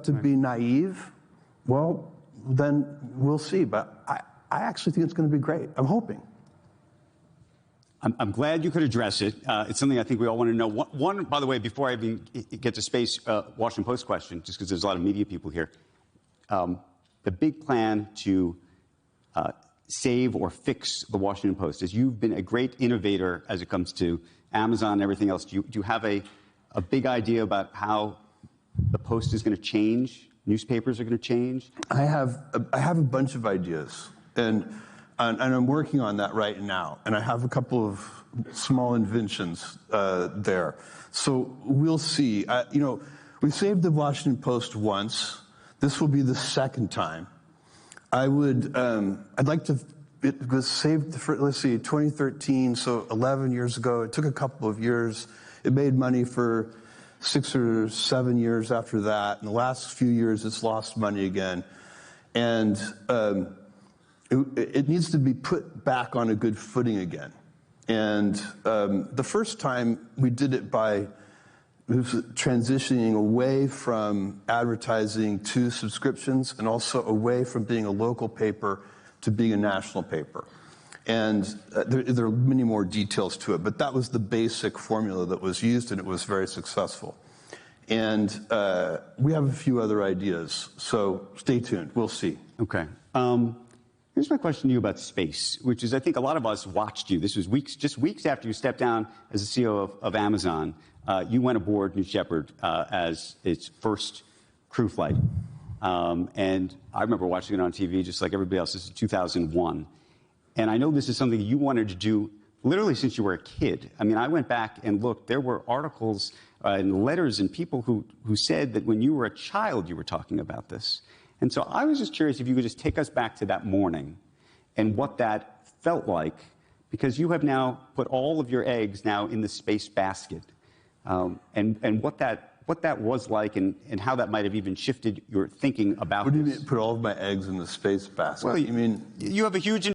to be naive, well, then we'll see. But I actually think it's going to be great. I'm hoping. I'm glad you could address it. It's something I think we all want to know. One, by the way, before I even get to space, Washington Post question, just because there's a lot of media people here. The big plan to save or fix the Washington Post, as you've been a great innovator as it comes to Amazon and everything else. Do you have a big idea about how the Post is going to change? Newspapers are going to change? I have a bunch of ideas, and I'm working on that right now. And I have a couple of small inventions there. So we'll see. We saved the Washington Post once. This will be the second time. I'd like to. It was saved for, let's see, 2013, so 11 years ago. It took a couple of years. It made money for 6 or 7 years after that. In the last few years, it's lost money again. And it needs to be put back on a good footing again. And the first time we did it by transitioning away from advertising to subscriptions, and also away from being a local paper to being a national paper. And there are many more details to it, but that was the basic formula that was used, and it was very successful. And we have a few other ideas, so stay tuned. We'll see. Okay. Here's my question to you about space, which is, I think a lot of us watched you. This was just weeks after you stepped down as the CEO of Amazon. You went aboard New Shepard as its first crew flight. And I remember watching it on TV just like everybody else. This is 2001. And I know this is something you wanted to do literally since you were a kid. I mean, I went back and looked. There were articles and letters and people who said that when you were a child, you were talking about this. And so I was just curious if you could just take us back to that morning and what that felt like, because you have now put all of your eggs now in the space basket, and what that was like, and how that might have even shifted your thinking about this. What do you mean, put all of my eggs in the space basket? Well, you mean you have a huge